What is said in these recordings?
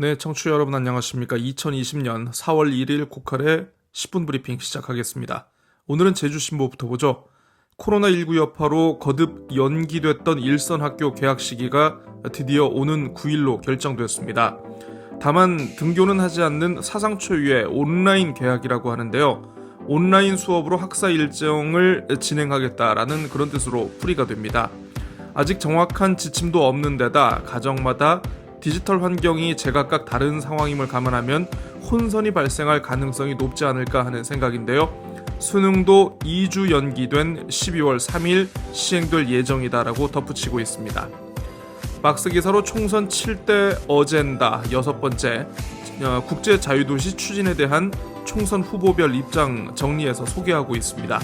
네, 청취자 여러분 안녕하십니까? 2020년 4월 1일 고칼의 10분 브리핑 시작하겠습니다. 오늘은 제주신보부터 보죠. 코로나19 여파로 거듭 연기됐던 일선 학교 개학 시기가 드디어 오는 9일로 결정됐습니다. 다만 등교는 하지 않는 사상 초유의 온라인 개학이라고 하는데요. 온라인 수업으로 학사 일정을 진행하겠다라는 그런 뜻으로 풀이가 됩니다. 아직 정확한 지침도 없는 데다 가정마다 디지털 환경이 제각각 다른 상황임을 감안하면 혼선이 발생할 가능성이 높지 않을까 하는 생각인데요. 수능도 2주 연기된 12월 3일 시행될 예정이다라고 덧붙이고 있습니다. 박스기사로 총선 7대 어젠다 6번째 국제자유도시 추진에 대한 총선 후보별 입장 정리해서 소개하고 있습니다.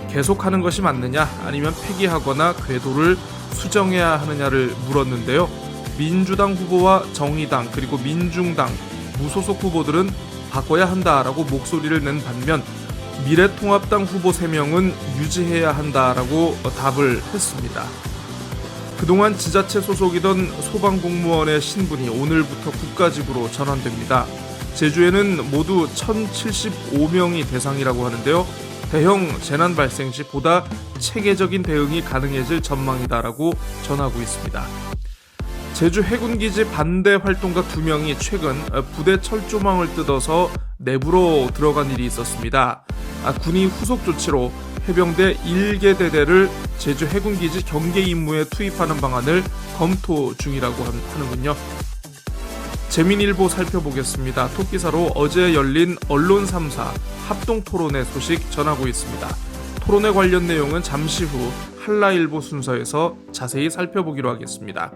계속하는 것이 맞느냐 아니면 폐기하거나 궤도를 수정해야 하느냐를 물었는데요. 민주당 후보와 정의당 그리고 민중당 무소속 후보들은 바꿔야 한다라고 목소리를 낸 반면 미래통합당 후보 3명은 유지해야 한다라고 답을 했습니다. 그동안 지자체 소속이던 소방공무원의 신분이 오늘부터 국가직으로 전환됩니다. 제주에는 모두 1,075명이 대상이라고 하는데요. 대형 재난 발생 시 보다 체계적인 대응이 가능해질 전망이다라고 전하고 있습니다. 제주 해군기지 반대 활동가 2명이 최근 부대 철조망을 뜯어서 내부로 들어간 일이 있었습니다. 군이 후속 조치로 해병대 1개 대대를 제주 해군기지 경계 임무에 투입하는 방안을 검토 중이라고 하는군요. 재민일보 살펴보겠습니다. 톱기사로 어제 열린 언론 3사 합동토론회 소식 전하고 있습니다. 토론회 관련 내용은 잠시 후 한라일보 순서에서 자세히 살펴보기로 하겠습니다.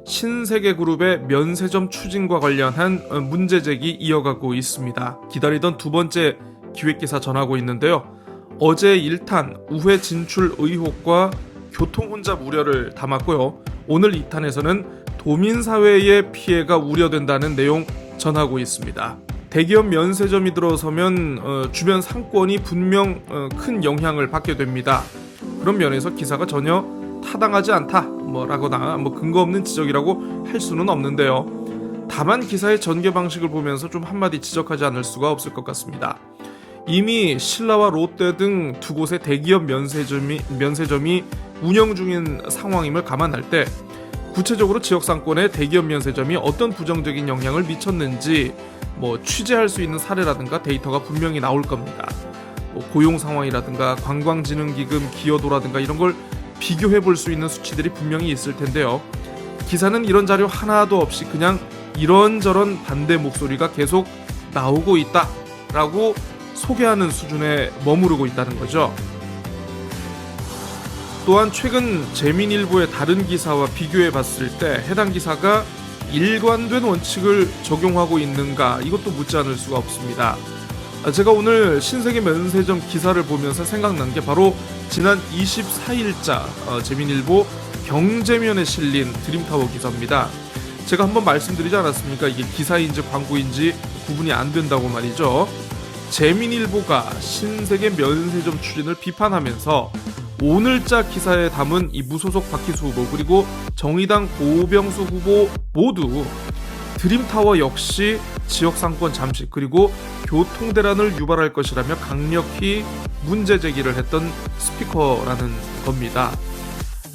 신세계그룹의 면세점 추진과 관련한 문제제기 이어가고 있습니다. 기다리던 두 번째 기획기사 전하고 있는데요. 어제 1탄 우회 진출 의혹과 교통 혼잡 우려를 담았고요. 오늘 2탄에서는 도민사회의 피해가 우려된다는 내용 전하고 있습니다. 대기업 면세점이 들어서면 주변 상권이 분명 큰 영향을 받게 됩니다. 그런 면에서 기사가 전혀 타당하지 않다 라거나 근거 없는 지적이라고 할 수는 없는데요. 다만 기사의 전개 방식을 보면서 좀 한마디 지적하지 않을 수가 없을 것 같습니다. 이미 신라와 롯데 등 두 곳의 대기업 면세점이 운영 중인 상황임을 감안할 때 구체적으로 지역 상권의 대기업 면세점이 어떤 부정적인 영향을 미쳤는지 취재할 수 있는 사례라든가 데이터가 분명히 나올 겁니다. 고용 상황이라든가 관광진흥기금 기여도라든가 이런 걸 비교해 볼 수 있는 수치들이 분명히 있을 텐데요. 기사는 이런 자료 하나도 없이 그냥 이런저런 반대 목소리가 계속 나오고 있다라고 소개하는 수준에 머무르고 있다는 거죠. 또한 최근 재민일보의 다른 기사와 비교해 봤을 때 해당 기사가 일관된 원칙을 적용하고 있는가 이것도 묻지 않을 수가 없습니다. 제가 오늘 신세계 면세점 기사를 보면서 생각난 게 바로 지난 24일자 재민일보 경제면에 실린 드림타워 기사입니다. 제가 한번 말씀드리지 않았습니까? 이게 기사인지 광고인지 구분이 안 된다고 말이죠. 재민일보가 신세계 면세점 추진을 비판하면서 오늘자 기사에 담은 이 무소속 박희수 후보 그리고 정의당 고병수 후보 모두 드림타워 역시 지역상권 잠식 그리고 교통대란을 유발할 것이라며 강력히 문제 제기를 했던 스피커라는 겁니다.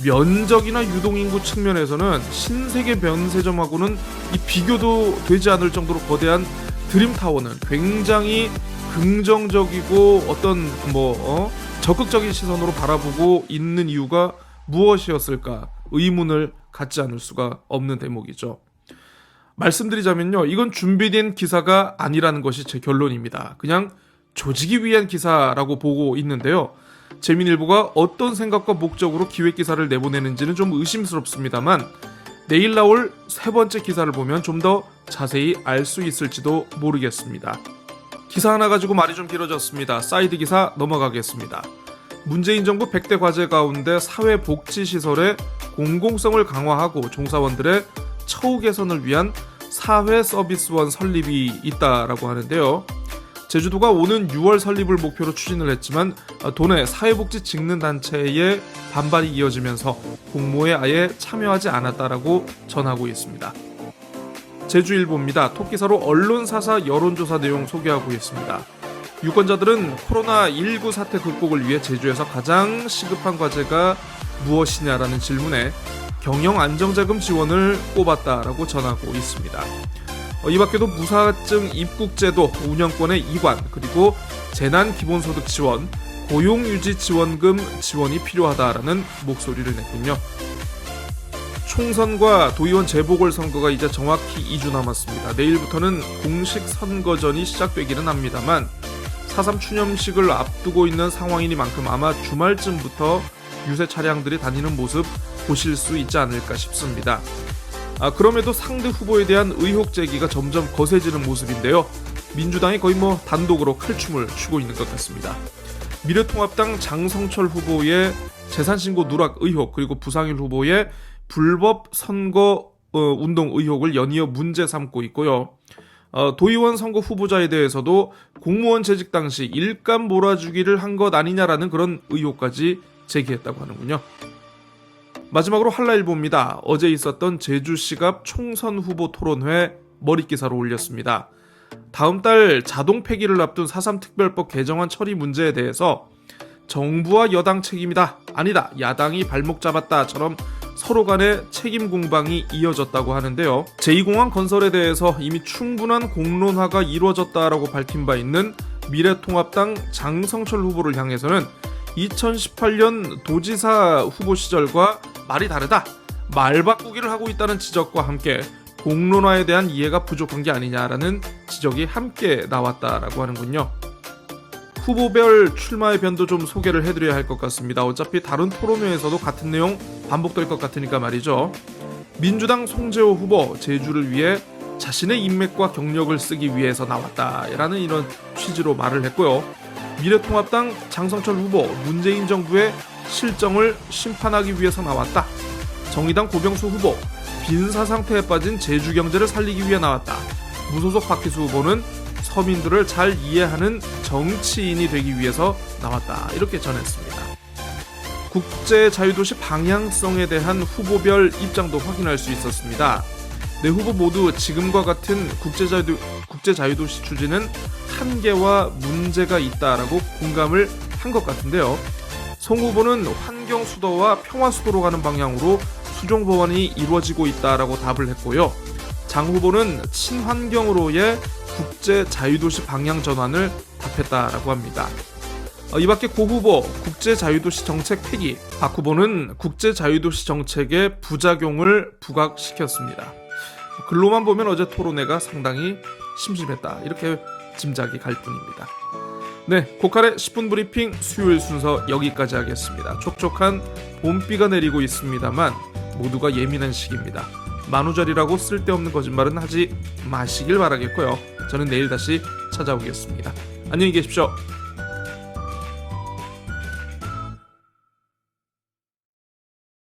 면적이나 유동인구 측면에서는 신세계 면세점하고는 이 비교도 되지 않을 정도로 거대한 드림타워는 굉장히 긍정적이고 어떤 적극적인 시선으로 바라보고 있는 이유가 무엇이었을까 의문을 갖지 않을 수가 없는 대목이죠. 말씀드리자면요, 이건 준비된 기사가 아니라는 것이 제 결론입니다. 그냥 조지기 위한 기사라고 보고 있는데요. 재민일보가 어떤 생각과 목적으로 기획기사를 내보내는지는 좀 의심스럽습니다만 내일 나올 세 번째 기사를 보면 좀 더 자세히 알 수 있을지도 모르겠습니다. 기사 하나 가지고 말이 좀 길어졌습니다. 사이드 기사 넘어가겠습니다. 문재인 정부 100대 과제 가운데 사회복지시설의 공공성을 강화하고 종사원들의 처우 개선을 위한 사회서비스원 설립이 있다라고 하는데요. 제주도가 오는 6월 설립을 목표로 추진을 했지만 도내 사회복지 직능단체의 반발이 이어지면서 공모에 아예 참여하지 않았다라고 전하고 있습니다. 제주일보입니다. 토끼사로 언론사사 여론조사 내용 소개하고 있습니다. 유권자들은 코로나19 사태 극복을 위해 제주에서 가장 시급한 과제가 무엇이냐라는 질문에 경영안정자금 지원을 꼽았다라고 전하고 있습니다. 이 밖에도 무사증 입국제도 운영권의 이관, 그리고 재난기본소득 지원, 고용유지 지원금 지원이 필요하다라는 목소리를 냈군요. 총선과 도의원 재보궐선거가 이제 정확히 2주 남았습니다. 내일부터는 공식 선거전이 시작되기는 합니다만 4.3 추념식을 앞두고 있는 상황이니만큼 아마 주말쯤부터 유세 차량들이 다니는 모습 보실 수 있지 않을까 싶습니다. 그럼에도 상대 후보에 대한 의혹 제기가 점점 거세지는 모습인데요. 민주당이 거의 단독으로 칼춤을 추고 있는 것 같습니다. 미래통합당 장성철 후보의 재산신고 누락 의혹, 그리고 부상일 후보의 불법 선거 운동 의혹을 연이어 문제 삼고 있고요. 도의원 선거 후보자에 대해서도 공무원 재직 당시 일감 몰아주기를 한 것 아니냐라는 그런 의혹까지 제기했다고 하는군요. 마지막으로 한라일보입니다. 어제 있었던 제주시갑 총선 후보 토론회 머릿기사로 올렸습니다. 다음 달 자동 폐기를 앞둔 4.3 특별법 개정안 처리 문제에 대해서 정부와 여당 책임이다, 아니다, 야당이 발목 잡았다처럼 서로 간의 책임 공방이 이어졌다고 하는데요. 제2공항 건설에 대해서 이미 충분한 공론화가 이루어졌다라고 밝힌 바 있는 미래통합당 장성철 후보를 향해서는 2018년 도지사 후보 시절과 말이 다르다, 말 바꾸기를 하고 있다는 지적과 함께 공론화에 대한 이해가 부족한 게 아니냐라는 지적이 함께 나왔다라고 하는군요. 후보별 출마의 변도 좀 소개를 해드려야 할 것 같습니다. 어차피 다른 토론회에서도 같은 내용 반복될 것 같으니까 말이죠. 민주당 송재호 후보, 제주를 위해 자신의 인맥과 경력을 쓰기 위해서 나왔다라는 이런 취지로 말을 했고요. 미래통합당 장성철 후보, 문재인 정부의 실정을 심판하기 위해서 나왔다. 정의당 고병수 후보, 빈사 상태에 빠진 제주 경제를 살리기 위해 나왔다. 무소속 박희수 후보는 서민들을 잘 이해하는 정치인이 되기 위해서 나왔다. 이렇게 전했습니다. 국제자유도시 방향성에 대한 후보별 입장도 확인할 수 있었습니다. 네 후보 모두 지금과 같은 국제자유도시 추진은 한계와 문제가 있다라고 공감을 한 것 같은데요. 송 후보는 환경수도와 평화수도로 가는 방향으로 수종 보완이 이루어지고 있다라고 답을 했고요. 장 후보는 친환경으로의 국제자유도시 방향 전환을 답했다라고 합니다. 이 밖에 고 후보, 국제자유도시 정책 폐기, 박 후보는 국제자유도시 정책의 부작용을 부각시켰습니다. 글로만 보면 어제 토론회가 상당히 심심했다, 이렇게 짐작이 갈 뿐입니다. 네, 고칼의 10분 브리핑 수요일 순서 여기까지 하겠습니다. 촉촉한 봄비가 내리고 있습니다만 모두가 예민한 시기입니다. 만우절이라고 쓸데없는 거짓말은 하지 마시길 바라겠고요. 저는 내일 다시 찾아오겠습니다. 안녕히 계십시오.